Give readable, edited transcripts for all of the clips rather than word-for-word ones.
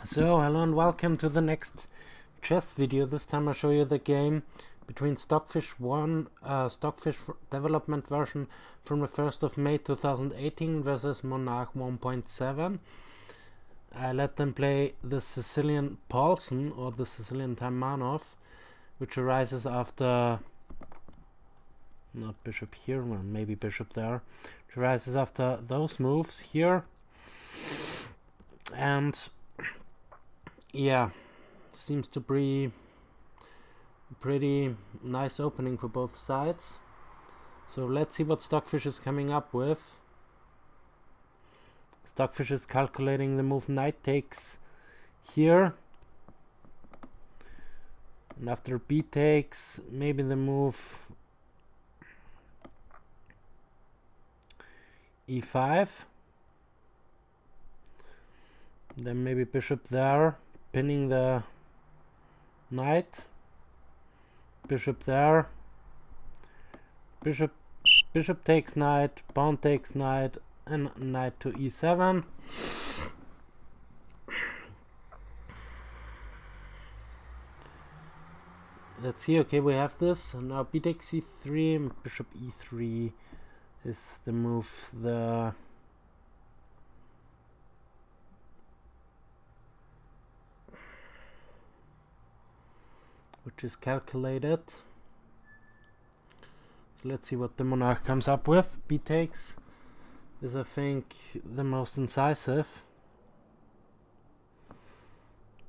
So hello and welcome to the next chess video. This time I show you the game between Stockfish 1, Stockfish development version from the 1st of May 2018 versus Monarch 1.7. I let them play the Sicilian Paulsen or the Sicilian Taimanov, which arises after, not bishop here, well maybe bishop there, which arises after those moves here. And yeah, seems to be pretty nice opening for both sides. So let's see what Stockfish is coming up with. Stockfish is calculating the move knight takes here, and after b takes, maybe the move e5, then maybe bishop there, pinning the knight, bishop there, bishop takes knight, pawn takes knight, and knight to e7. Let's see. Okay, we have this, and now b takes c3, and bishop e3 is the move, which is calculated. So let's see what the Monarch comes up with. B takes is, I think, the most incisive,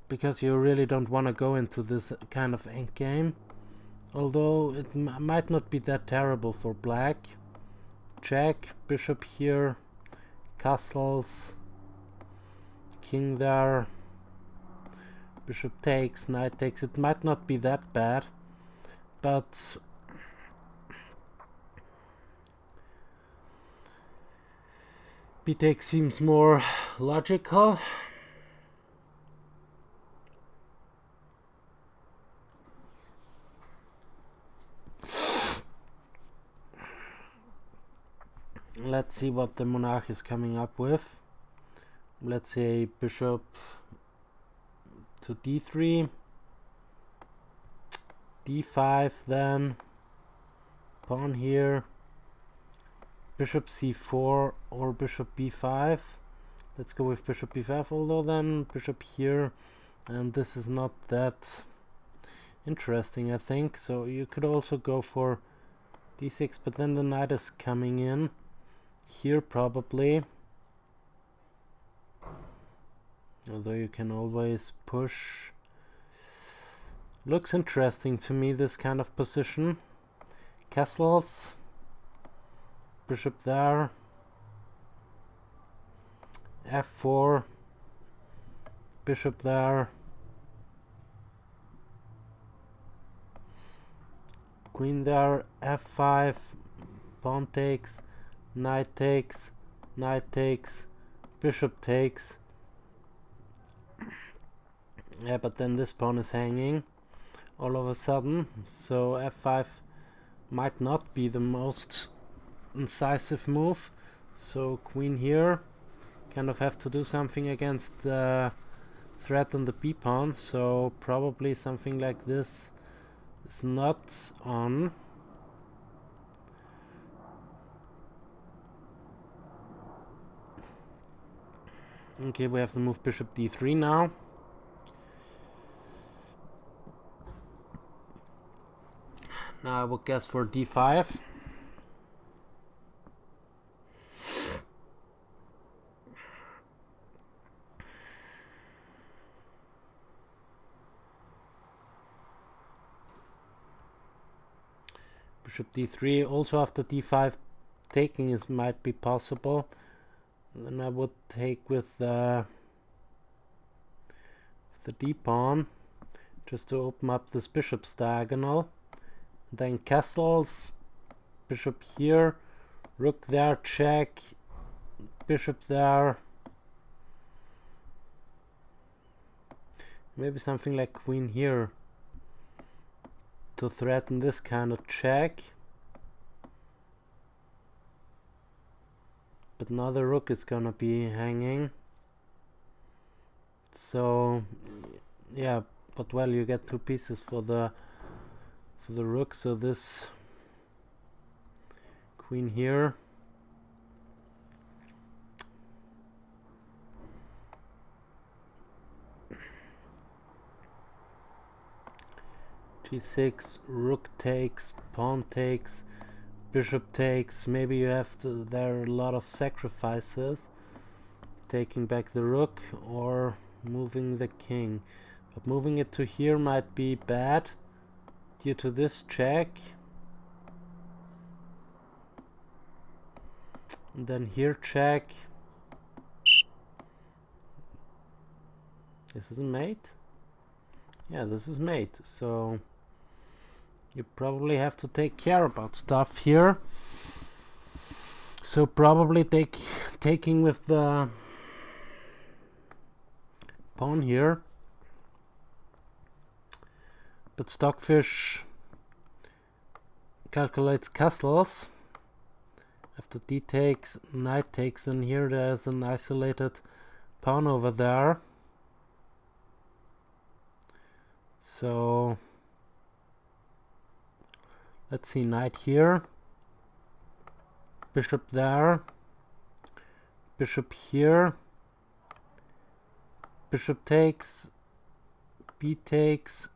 because you really don't want to go into this kind of endgame, although it might not be that terrible for black. Check, bishop here, castles, king there, bishop takes, knight takes. It might not be that bad, but b takes seems more logical. Let's see what the Monarch is coming up with. Let's say bishop to d3, d5, then pawn here, bishop c4 or bishop b5. Let's go with bishop b5, although then bishop here, and this is not that interesting, I think. So you could also go for d6, but then the knight is coming in here probably, although you can always push. Looks interesting to me, this kind of position. Castles, bishop there, f4, bishop there, queen there, f5, pawn takes, knight takes, knight takes, bishop takes. Yeah, but then this pawn is hanging all of a sudden, so f5 might not be the most incisive move. So queen here, kind of have to do something against the threat on the b pawn, so probably something like this is not on. Okay, we have to move bishop d3 now. Now I would guess for d5. Bishop d3, also after d5 taking is might be possible. Then I would take with the d pawn just to open up this bishop's diagonal. Then castles, bishop here, rook there, check, bishop there. Maybe something like queen here to threaten this kind of check. But now the rook is gonna be hanging. So yeah, but well, you get 2 pieces for the rook, so this queen here. G6, rook takes, pawn takes, bishop takes. Maybe you have to, there are a lot of sacrifices, taking back the rook or moving the king, but moving it to here might be bad due to this check. And then here check. This is a mate. Yeah, this is mate, so you probably have to take care about stuff here. So probably taking with the pawn here. But Stockfish calculates castles. After d takes, knight takes, and here there's an isolated pawn over there. So let's see, knight here, bishop there, bishop here, bishop takes, b takes,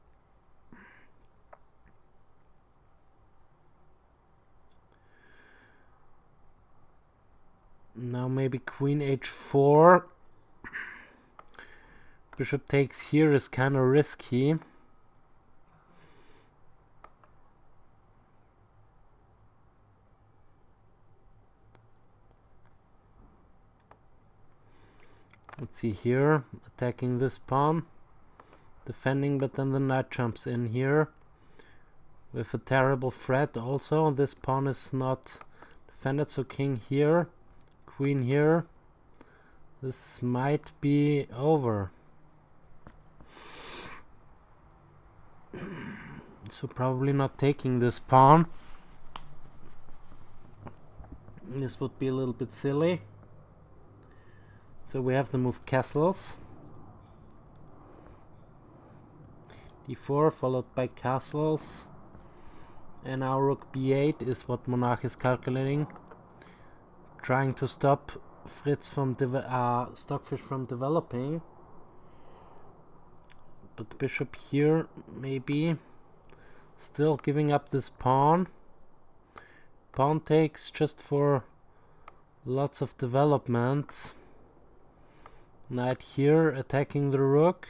now maybe queen h4, bishop takes here is kind of risky. Let's see here, attacking this pawn, defending, but then the knight jumps in here with a terrible threat also. This pawn is not defended, so king here, queen here. This might be over. So probably not taking this pawn. This would be a little bit silly. So we have to move castles. d4 followed by castles. And now rook b8 is what Monarch is calculating. Trying to stop Fritz from Stockfish from developing. But bishop here, maybe. Still giving up this pawn. Pawn takes just for lots of development. Knight here, attacking the rook.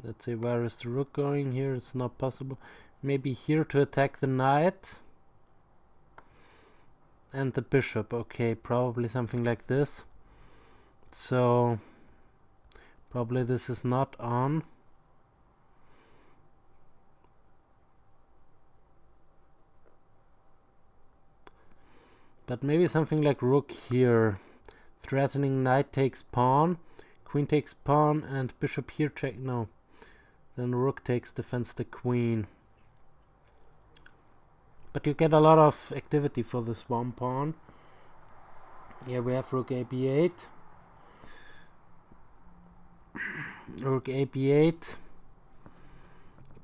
Let's see, where is the rook going? Here it's not possible. Maybe here to attack the knight. And the bishop. Okay, probably something like this. So, probably this is not on. But maybe something like rook here, threatening knight takes pawn, queen takes pawn, and bishop here check. No, then rook takes, defends the queen. But you get a lot of activity for this one pawn. Here we have rook a b8, rook a b8,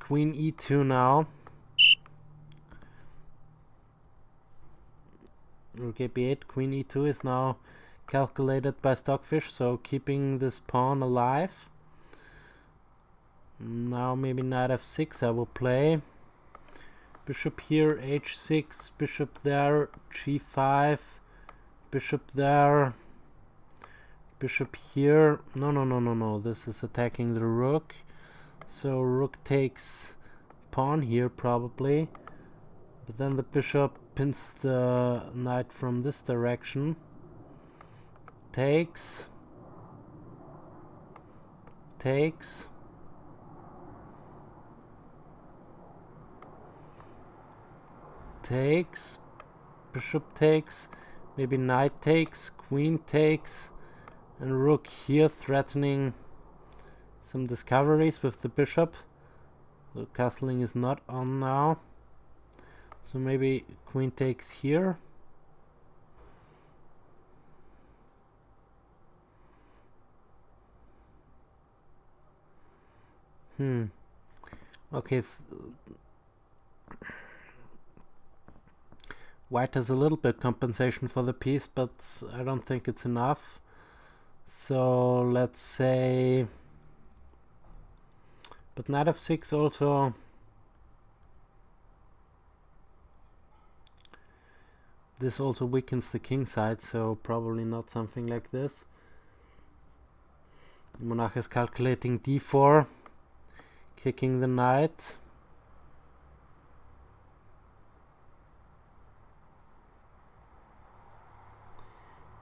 queen e2 now. Rook a b8, queen e2 is now calculated by Stockfish, so keeping this pawn alive. Now maybe knight f6 I will play. Bishop here, h6, bishop there, g5, bishop there, bishop here. No, this is attacking the rook. So rook takes pawn here probably. But then the bishop pins the knight from this direction. Takes. Takes. Takes. Bishop takes. Maybe knight takes. Queen takes. And rook here threatening some discoveries with the bishop. The castling is not on now. So maybe queen takes here. Okay, white has a little bit compensation for the piece, but I don't think it's enough. So let's say, but knight f6 also. This also weakens the king side, so probably not something like this. Monarch is calculating d4, kicking the knight.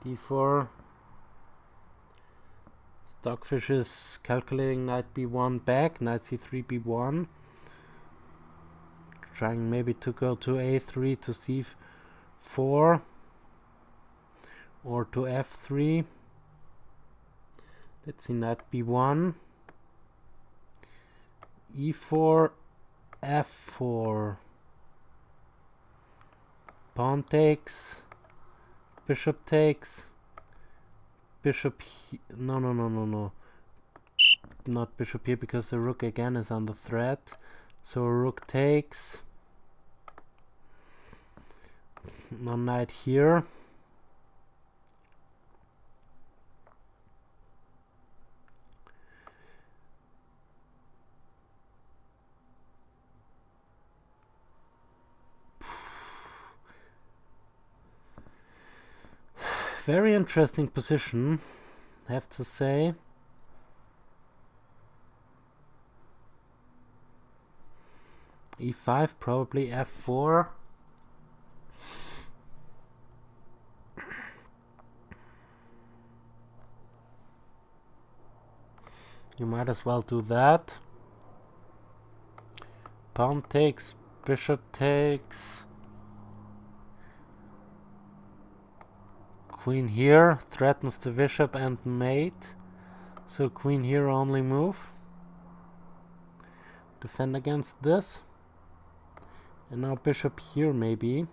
d4. Stockfish is calculating knight b1 back, knight c3 b1. Trying maybe to go to a3 to c4 or to f3. Let's see, knight b1, e4, f4. Pawn takes, bishop takes, bishop no, not bishop here because the rook again is under threat. So rook takes, no knight here. Very interesting position, I have to say. e5, probably f4. You might as well do that. Pawn takes, bishop takes. Queen here threatens the bishop and mate. So queen here only move. Defend against this. And now bishop here maybe.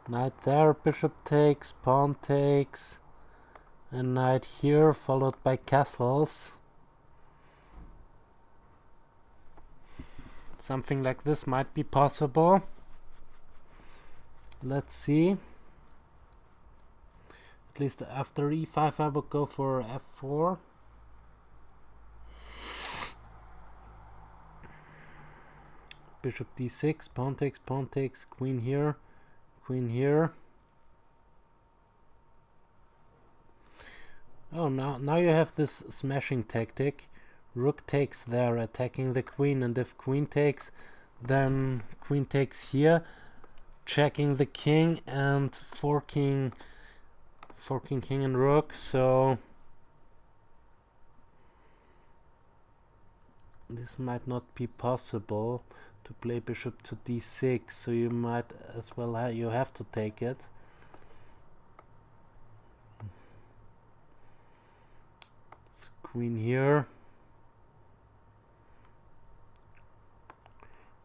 Knight there, bishop takes, pawn takes. And knight here followed by castles. Something like this might be possible. Let's see. At least after e5 I would go for f4. Bishop d6, pawn takes, queen here, queen here. Oh, now you have this smashing tactic. Rook takes there, attacking the queen, and if queen takes, then queen takes here, checking the king and forking king and rook. So this might not be possible to play bishop to d6, so you might as well you have to take it. Queen here.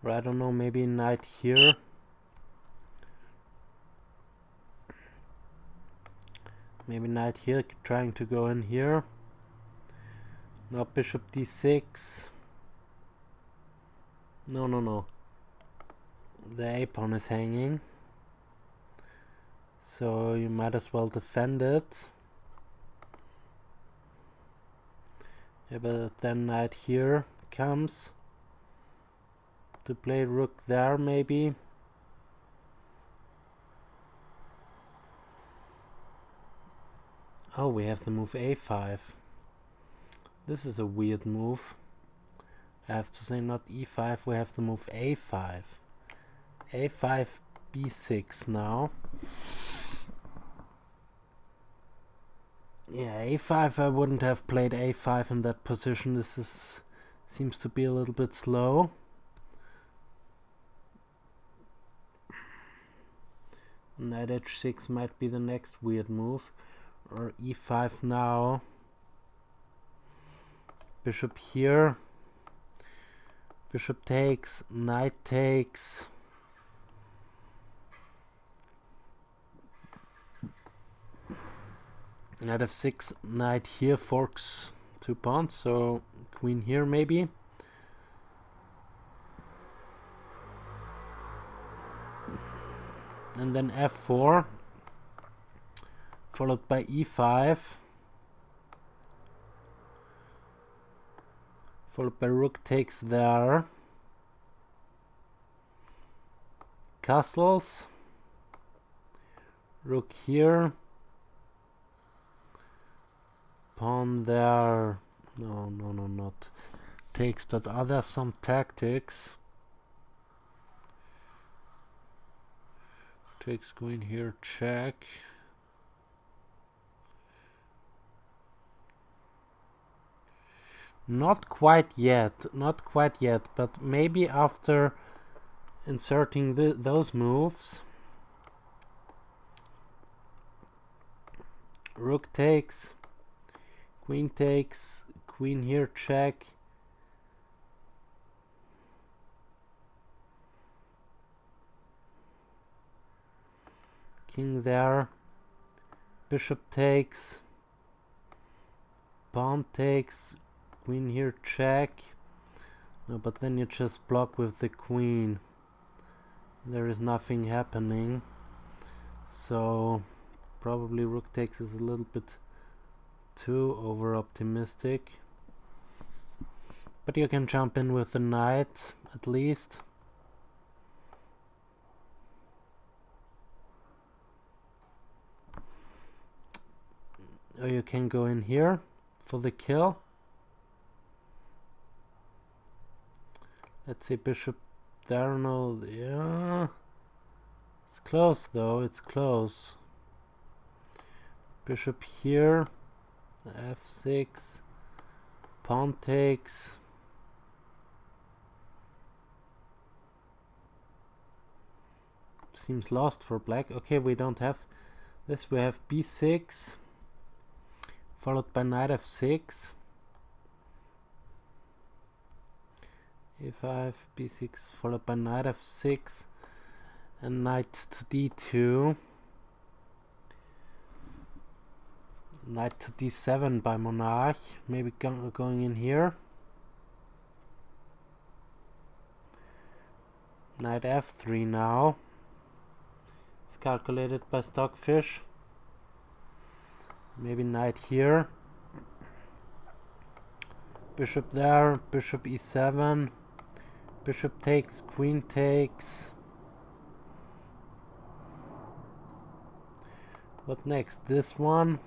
Or I don't know, maybe knight here. Maybe knight here, trying to go in here. Now bishop d6. No. The a pawn is hanging. So you might as well defend it. Yeah, but then knight here comes. To play rook there maybe. Oh, we have the move a5. This is a weird move. I have to say, not e5, we have the move a5. a5, b6 now. Yeah, a5, I wouldn't have played a5 in that position. This seems to be a little bit slow. Knight h6 might be the next weird move. Or e5 now. Bishop here. Bishop takes, knight takes. Knight f6, knight here forks 2 pawns, so queen here maybe. And then f4, followed by e5, followed by rook takes there. Castles, rook here, pawn there. No, not takes, but are there some tactics? Takes queen here, check. Not quite yet, but maybe after inserting those moves. Rook takes, queen here, check. King there, bishop takes, pawn takes, queen here, check. No, but then you just block with the queen. There is nothing happening, so probably rook takes is a little bit too over optimistic, but you can jump in with the knight at least. Or you can go in here for the kill. Let's say bishop there. No, yeah, it's close though, it's close. Bishop here, f6, pawn takes. Seems lost for black. Okay, we don't have this. We have b6, followed by knight f6, a5, b6, followed by knight f6, and knight to d2. Knight to d7 by Monarch, maybe going in here. Knight f3 now. It's calculated by Stockfish. Maybe knight here. Bishop there, bishop e7. Bishop takes, queen takes. What next? This one.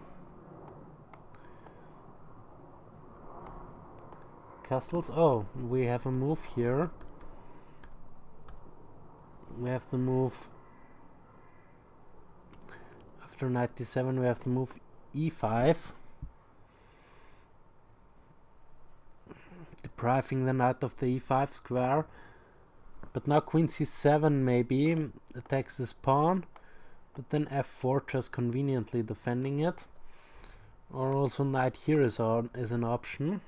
Castles. Oh, we have a move here. We have the move after knight d7. We have the move e5, depriving the knight of the e5 square. But now queen c7 maybe attacks this pawn, but then f4 just conveniently defending it. Or also knight here is an option.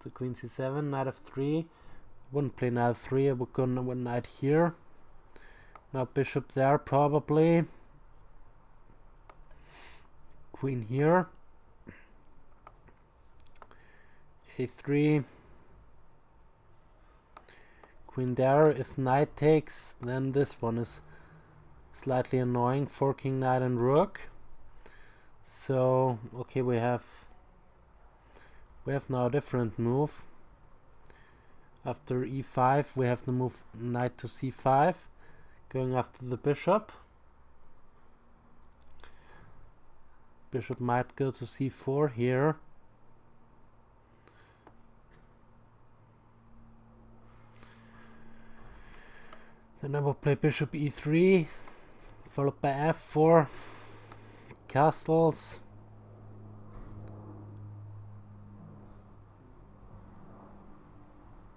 The queen c7, knight f3. Wouldn't play knight f3. I would go with knight here. Now bishop there probably. Queen here. a3. Queen there. If knight takes, then this one is slightly annoying, forking knight and rook. So okay, we have now a different move. After e5 we have the move knight to c5, going after the bishop. Bishop might go to c4 here. Then I will play bishop e3, followed by f4, castles.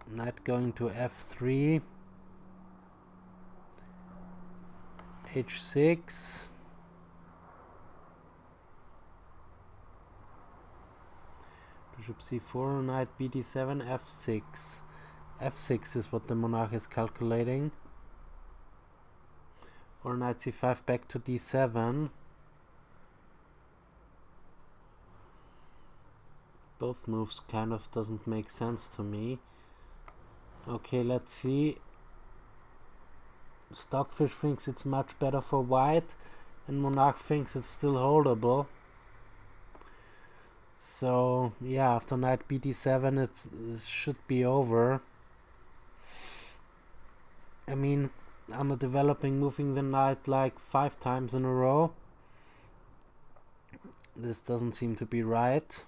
Knight going to f3, h6, bishop c4, knight bd7, f6. f6 is what the Monarch is calculating. or knight c5 back to d7. Both moves kind of doesn't make sense to me. Okay, let's see. Stockfish thinks it's much better for white, and Monarch thinks it's still holdable. So yeah, after knight bd7 it should be over. I mean, I'm developing moving the knight like 5 times in a row. This doesn't seem to be right.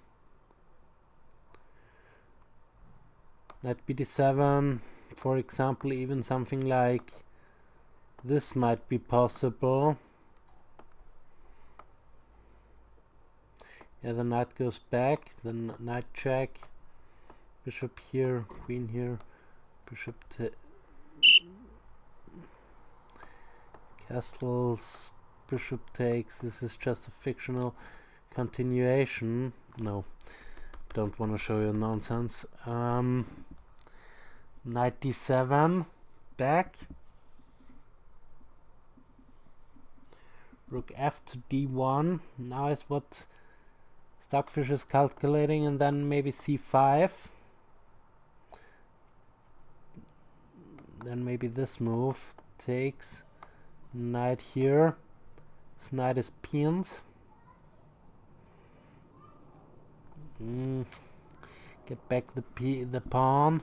Knight bd7, for example, even something like this might be possible. Yeah, the knight goes back, then knight check, bishop here, queen here, bishop castles, bishop takes. This is just a fictional continuation. No, don't want to show you nonsense. Knight d7, back. Rook f to d1. Now is what Stockfish is calculating, and then maybe c5. Then maybe this move takes. Knight here. This knight is pinned. Get back the pawn.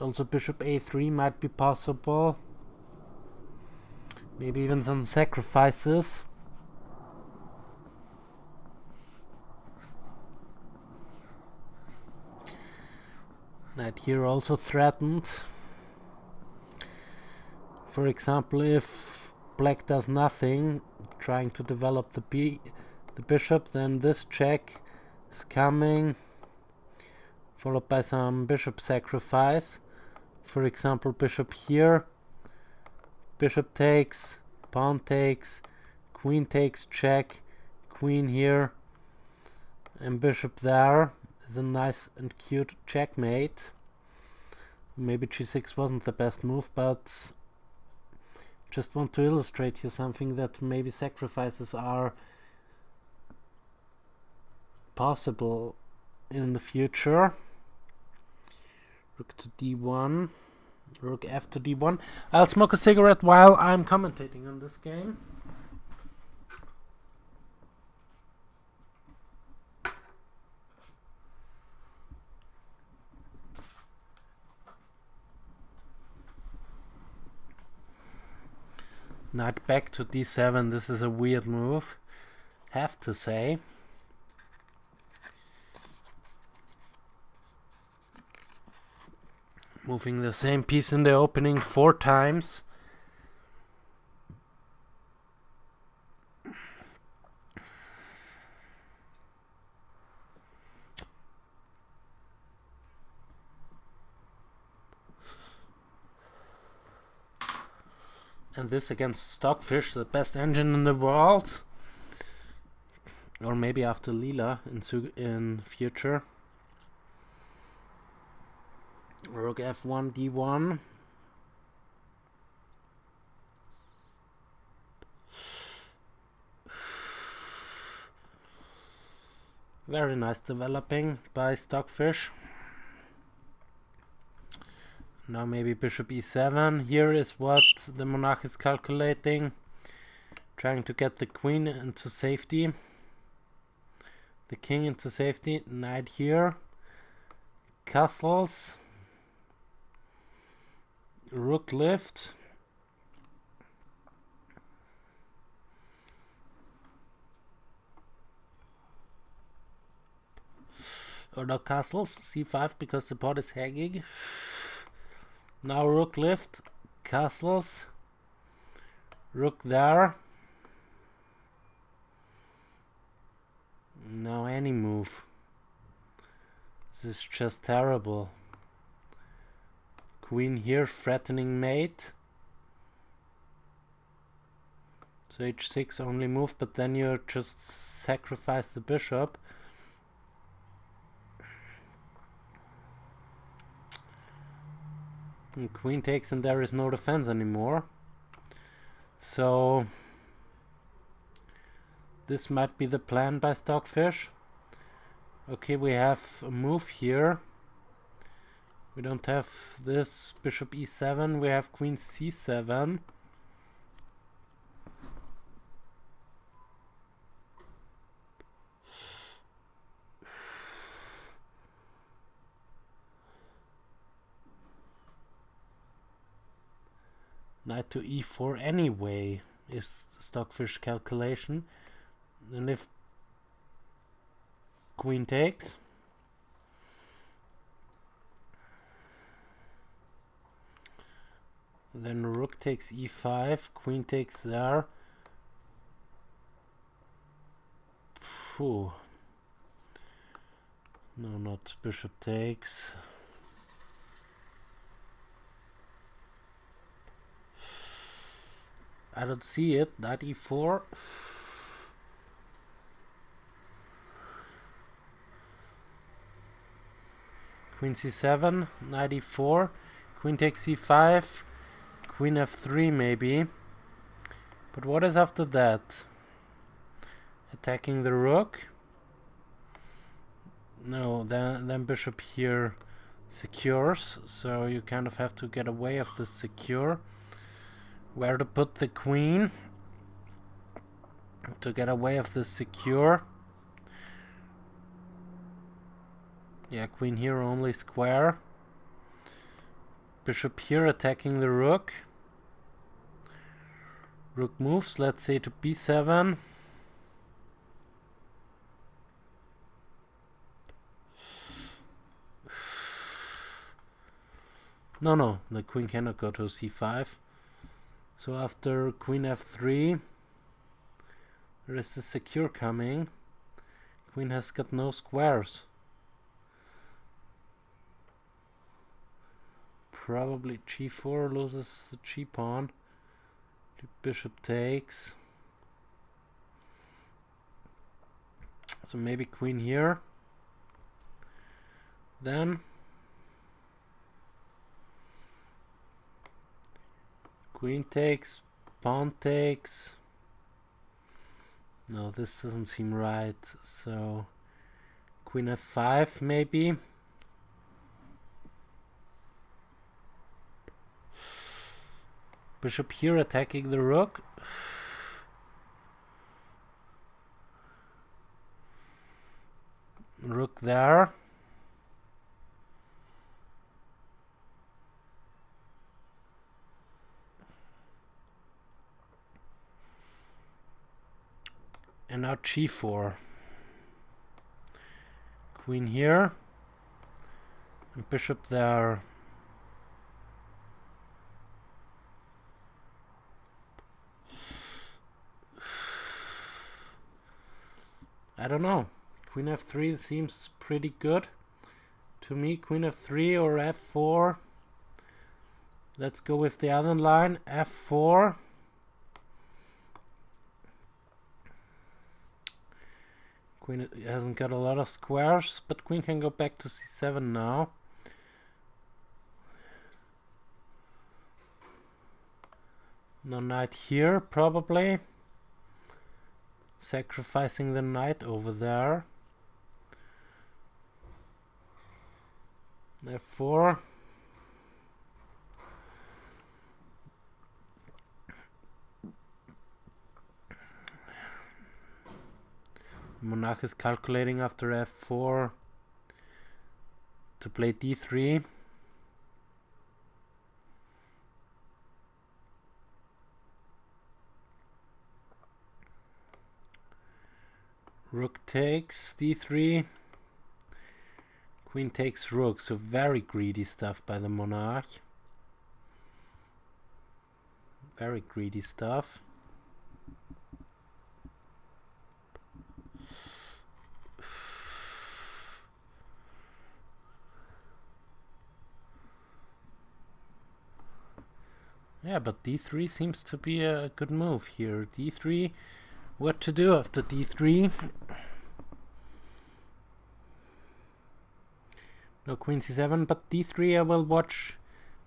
Also bishop a3 might be possible. Maybe even some sacrifices. Knight here also threatened. For example, if black does nothing, trying to develop the bishop, then this check is coming, followed by some bishop sacrifice. For example, bishop here, bishop takes, pawn takes, queen takes, check, queen here, and bishop there is a nice and cute checkmate. Maybe g6 wasn't the best move, but just want to illustrate here something that maybe sacrifices are possible in the future. Rook to d1, rook f to d1. I'll smoke a cigarette while I'm commentating on this game. Knight back to d7. This is a weird move, have to say. Moving the same piece in the opening 4 times. And this against Stockfish, the best engine in the world. Or maybe after Lila in future. Rook f1, d1. Very nice developing by Stockfish. Now maybe bishop e7. Here is what the Monarch is calculating. Trying to get the queen into safety. The king into safety. Knight here. Castles. Rook lift. Or no castles. c5 because the pawn is hanging. Now rook lift. Castles. Rook there. Now any move. This is just terrible. Queen here, threatening mate. So h6 only move, but then you just sacrifice the bishop. And queen takes and there is no defense anymore. So this might be the plan by Stockfish. Okay, we have a move here. We don't have this bishop e7, we have queen c7. Knight to e4 anyway is the Stockfish calculation. And if queen takes, then rook takes e5, queen takes there. Phew. No, not bishop takes. I don't see it. Knight e4. Queen c7, knight e4, queen takes c5, queen f3 maybe. But what is after that? Attacking the rook? No, then bishop here secures, so you kind of have to get away of the secure. Where to put the queen to get away of the secure? Yeah, queen here only square. Bishop here attacking the rook. Rook moves, let's say to b7. No, the queen cannot go to c5. So after queen f3, there is the secure coming. Queen has got no squares. Probably g4 loses the g-pawn. The bishop takes. So maybe queen here. Then queen takes, pawn takes. No, this doesn't seem right. So queen f5 maybe. Bishop here attacking the rook. Rook there. And now g4. Queen here. And bishop there. I don't know. Queen f3 seems pretty good to me. Queen f3 or f4. Let's go with the other line. f4. Queen hasn't got a lot of squares, but queen can go back to c7 now. No knight here, probably. Sacrificing the knight over there. f4. Monarch is calculating after f4 to play d3. Rook takes d3. Queen takes rook, so very greedy stuff by the Monarch. Very greedy stuff. Yeah, but d3 seems to be a good move here. d3, what to do after d3? No queen c7, but d3 I will watch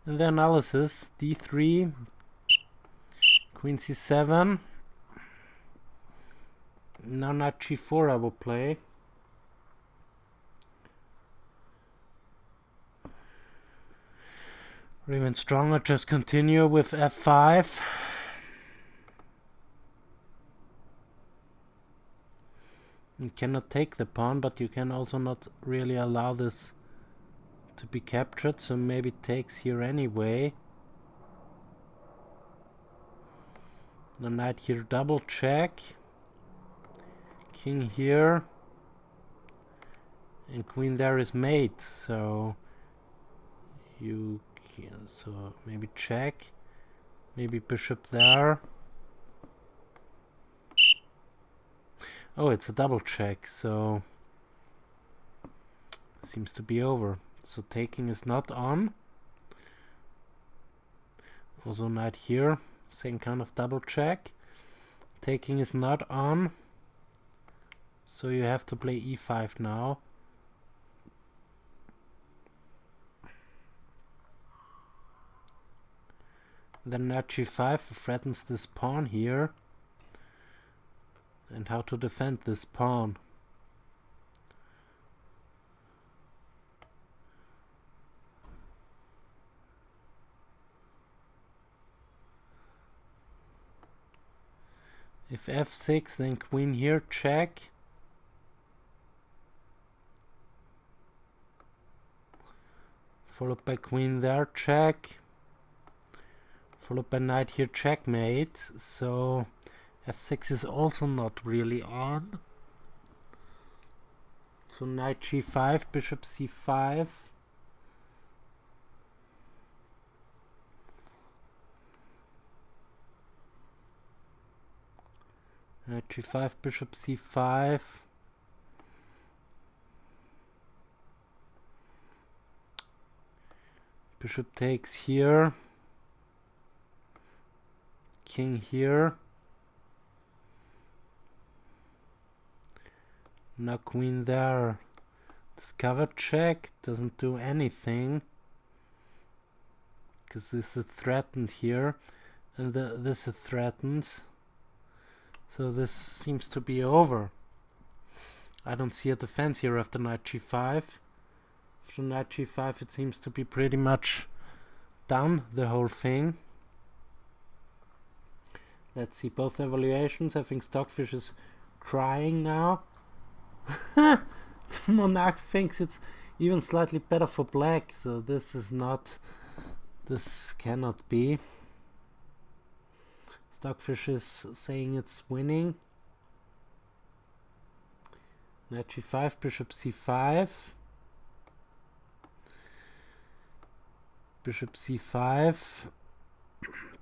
in the analysis. d3, Queen c7. Now knight g4 I will play. Or even stronger, just continue with f5. You cannot take the pawn, but you can also not really allow this to be captured, so maybe it takes here anyway. The knight here, double check. King here. And queen there is mate, so you can, so maybe check. Maybe bishop there. Oh, it's a double check, so seems to be over. So taking is not on. Also knight here, same kind of double check. Taking is not on. So you have to play e5 now. Then knight g5 threatens this pawn here. And how to defend this pawn. If f6, then queen here, check. Followed by queen there, check. Followed by knight here, checkmate. So f6 is also not really on. So knight g5, bishop c5. Knight g5, bishop c5. Bishop takes here. King here. Now queen there. Discover check. Doesn't do anything. Because this is threatened here. And this is threatened. So this seems to be over. I don't see a defense here after knight g5. After knight g5 it seems to be pretty much done, the whole thing. Let's see both evaluations. I think Stockfish is crying now. Monarch thinks it's even slightly better for black, so this is not, this cannot be. Stockfish is saying it's winning. Knight g5, bishop c5. Bishop c5.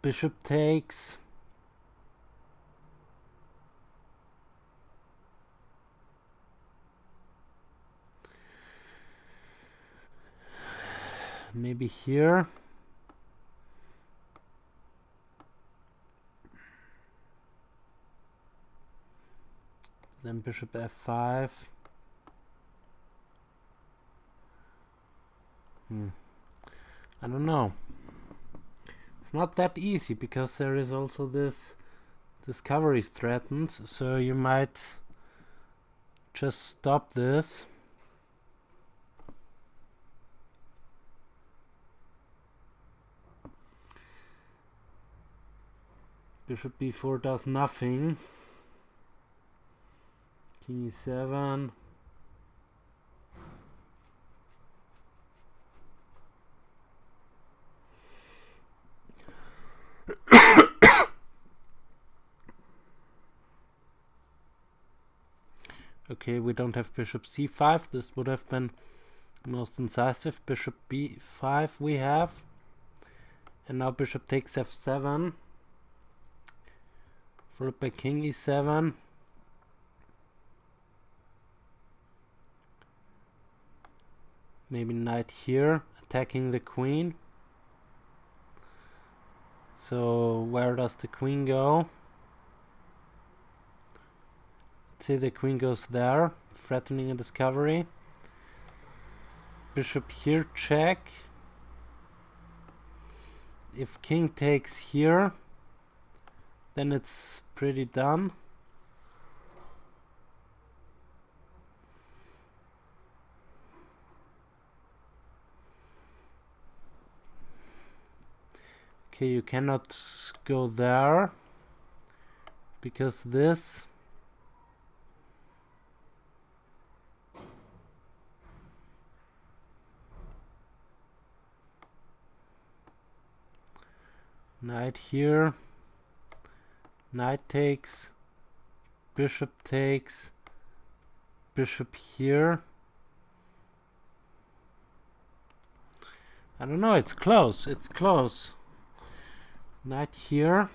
Bishop takes. Maybe here. Then bishop f5. I don't know. It's not that easy because there is also this discovery threatened, so you might just stop this. Bishop b4 does nothing. King e7. Okay, we don't have bishop c5. This would have been most incisive. Bishop b5 we have. And now bishop takes f7. Followed by king e7. Maybe knight here, attacking the queen. So where does the queen go? Let's say the queen goes there, threatening a discovery. Bishop here, check. If king takes here, then it's pretty done. Okay, you cannot go there because this. Knight here. Knight takes. Bishop takes. Bishop here. I don't know, it's close. It's close. Knight here.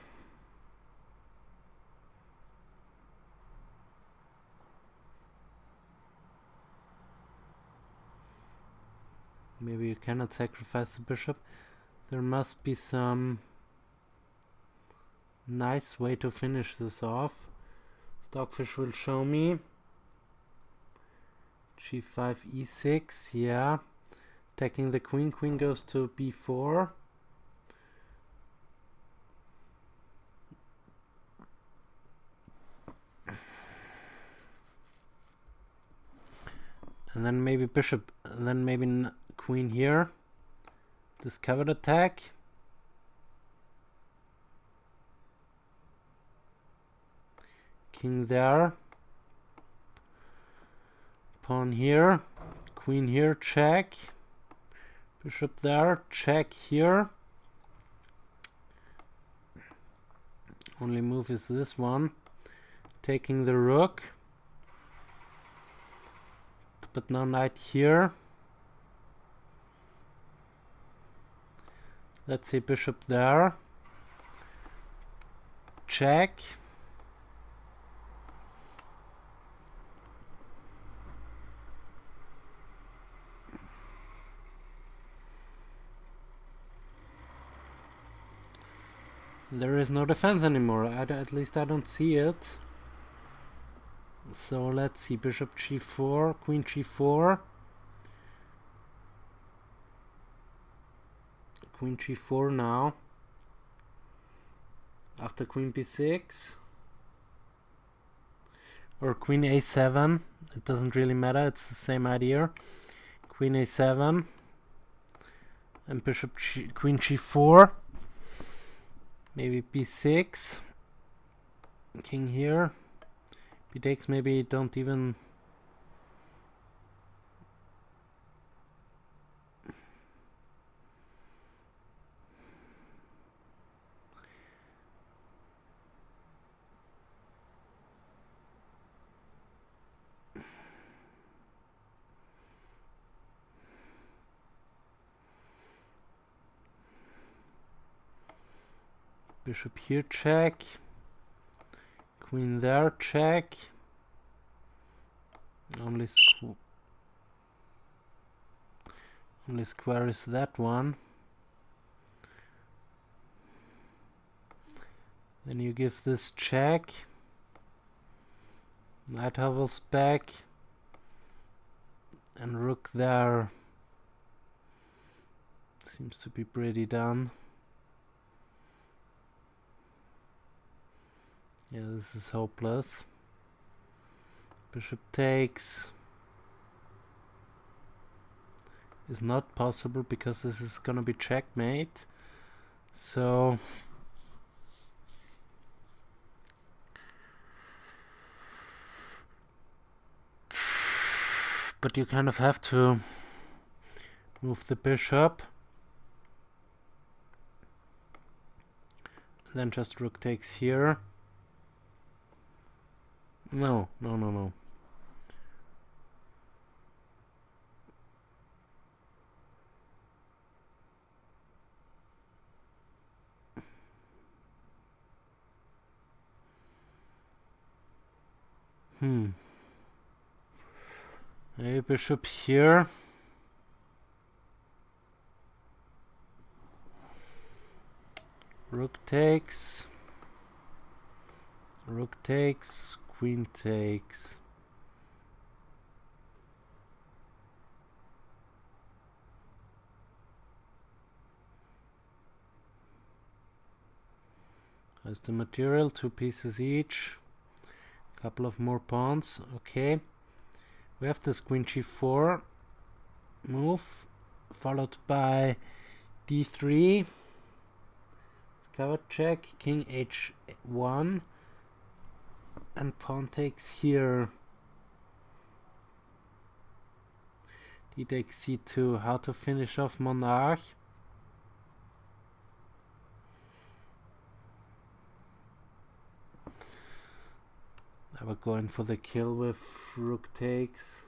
Maybe you cannot sacrifice the bishop. There must be some nice way to finish this off. Stockfish will show me. G5, E6, yeah. Attacking the queen. Queen goes to B4. And then maybe bishop, and then maybe queen here. Discovered attack. King there. Pawn here. Queen here, check. Bishop there, check here. Only move is this one. Taking the rook. But now knight here. Let's say bishop there. Check. There is no defense anymore. At least I don't see it. So let's see. Bishop g4, queen g4. Queen g4 now. After queen b6. Or queen a7. It doesn't really matter. It's the same idea. Queen a7. And bishop queen g4. Maybe b6. King here. B takes, maybe don't even. Bishop here, check. Queen there, check. Only square is that one. Then you give this check. Knight hovels back. And rook there. Seems to be pretty done. Yeah, this is hopeless. Bishop takes. Is not possible because this is gonna be checkmate. So but you kind of have to move the bishop. Then just rook takes here. No. Maybe bishop here. Rook takes. Rook takes. Queen takes. How's the material? 2 pieces each. Couple of more pawns. Okay. We have this queen g4 move, followed by d3. Cover check, king h1, and pawn takes here. D takes c2. How to finish off Monarch? I will go in for the kill with rook takes.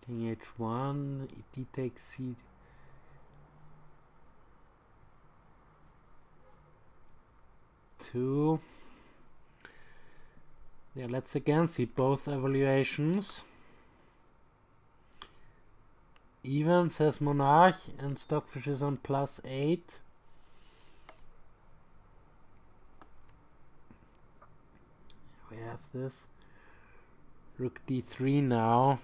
King h1, d takes c2. Yeah, let's again see both evaluations. Even says Monarch, and Stockfish is on +8. We have this. Rook d3 now.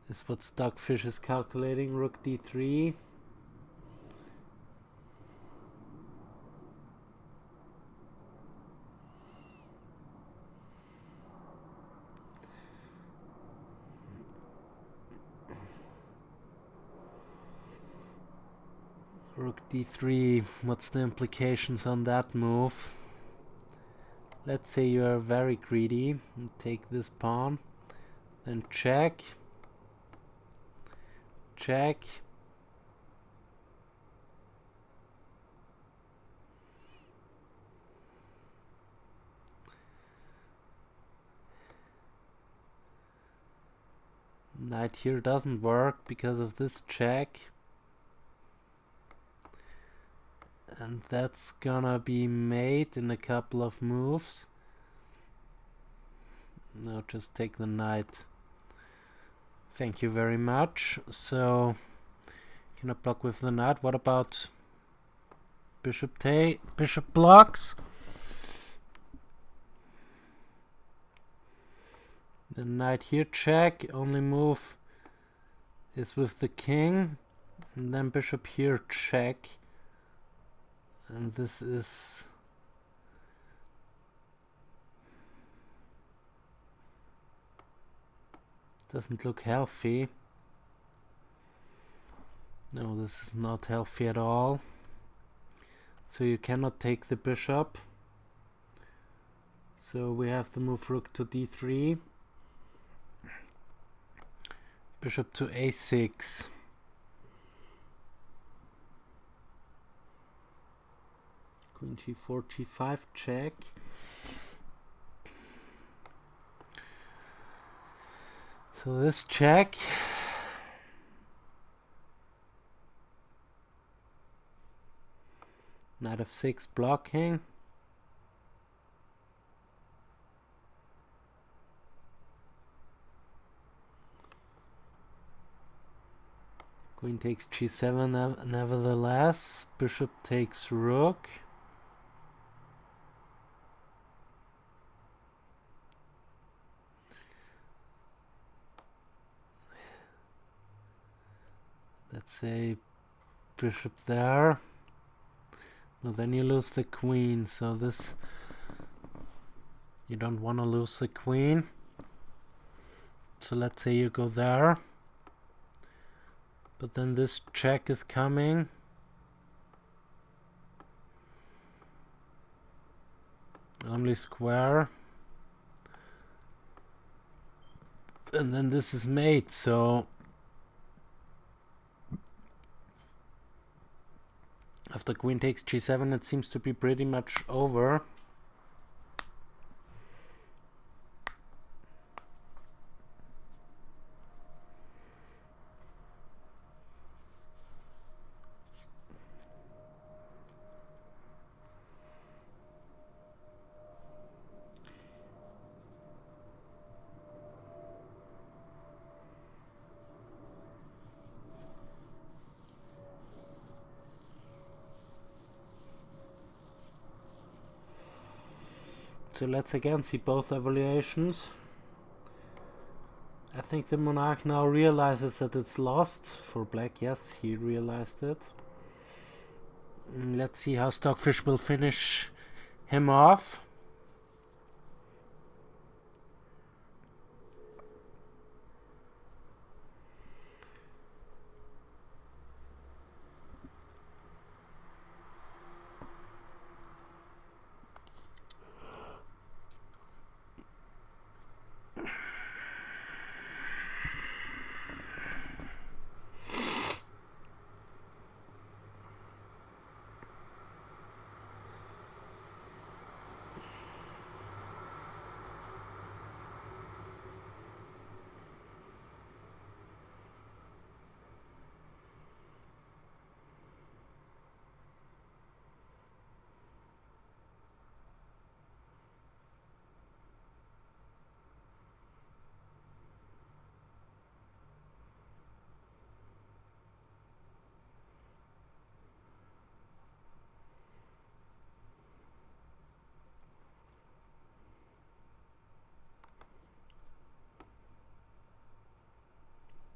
Is what Stockfish is calculating. Rook d3. Rook d3. What's the implications on that move? Let's say you are very greedy and take this pawn. Then check. Check. Knight here doesn't work because of this check. And that's gonna be made in a couple of moves. No, just take the knight. Thank you very much. So, cannot block with the knight. What about bishop bishop blocks? The knight here check. Only move is with the king. And then bishop here check. And this is doesn't look healthy. No, this is not healthy at all. So you cannot take the bishop. So we have to move rook to d3. Bishop to a6. Queen g4, g5 check. So this check. Knight f6 blocking. Queen takes g7 nevertheless. Bishop takes rook. Let's say bishop there. No, then you lose the queen. So this, you don't want to lose the queen. So let's say you go there. But then this check is coming. Only square. And then this is mate, so after queen takes g7 it seems to be pretty much over. So let's again see both evaluations. I think the Monarch now realizes that it's lost. For black, yes, he realized it. Let's see how Stockfish will finish him off.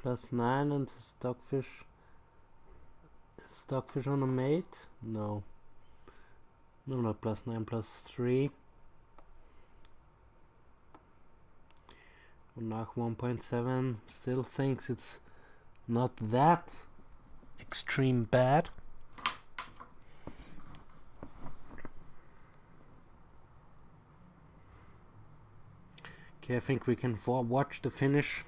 +9 and Stockfish. Is Stockfish on a mate? No. No, not +9, +3. Monarch 1.7 still thinks it's not that extreme bad. Okay, I think we can watch the finish.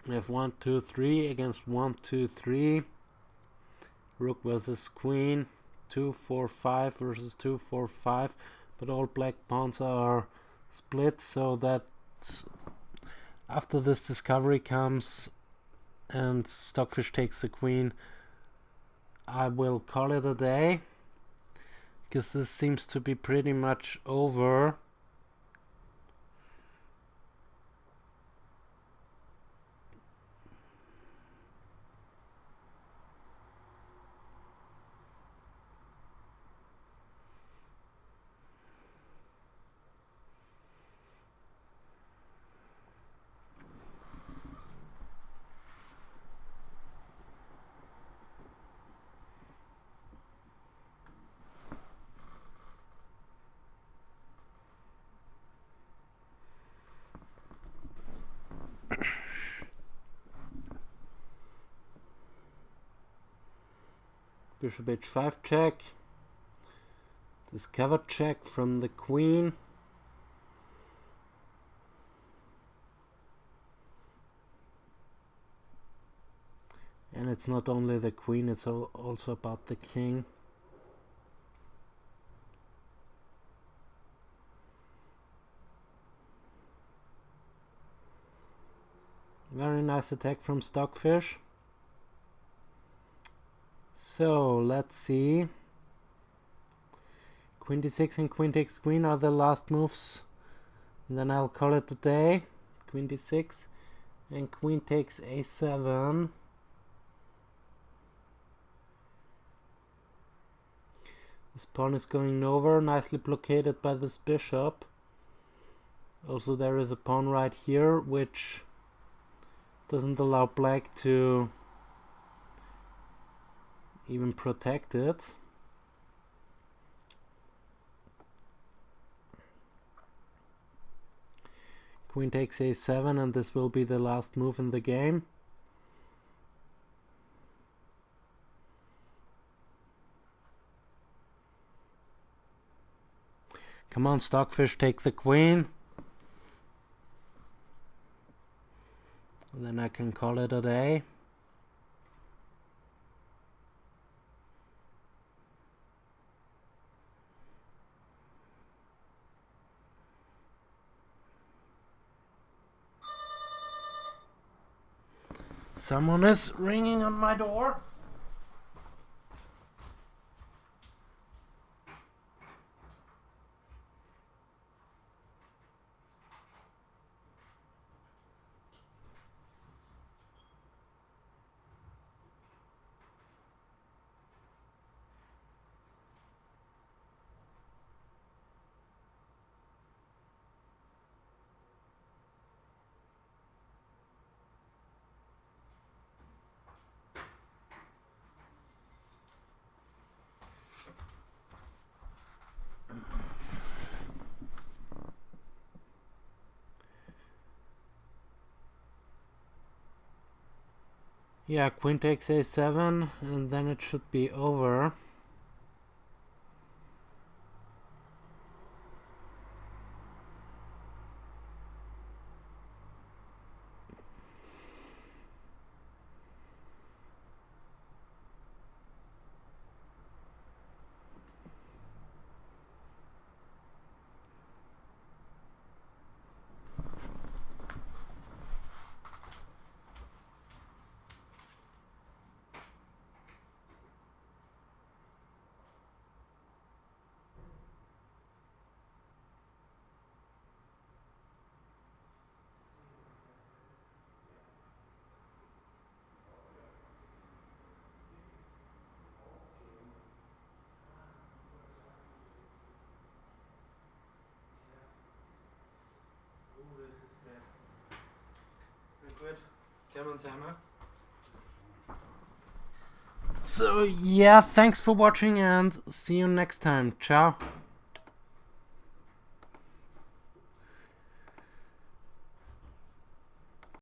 We have 1, 2, 3 against 1, 2, 3. Rook versus queen. 2, 4, 5 versus 2, 4, 5. But all black pawns are split, so that after this discovery comes and Stockfish takes the queen, I will call it a day, because this seems to be pretty much over. Bishop h5 check. Discover check from the queen. And it's not only the queen, it's also about the king. Very nice attack from Stockfish. So let's see. Queen d6 and queen takes queen are the last moves. And then I'll call it a day. Queen d6 and queen takes a7. This pawn is going nowhere, nicely blockaded by this bishop. Also there is a pawn right here which doesn't allow black to even protect it. Queen takes a7 and this will be the last move in the game. Come on, Stockfish, take the queen. And then I can call it a day. Someone is ringing on my door. Yeah, queen takes a7, and then it should be over. So yeah, thanks for watching and see you next time. Ciao.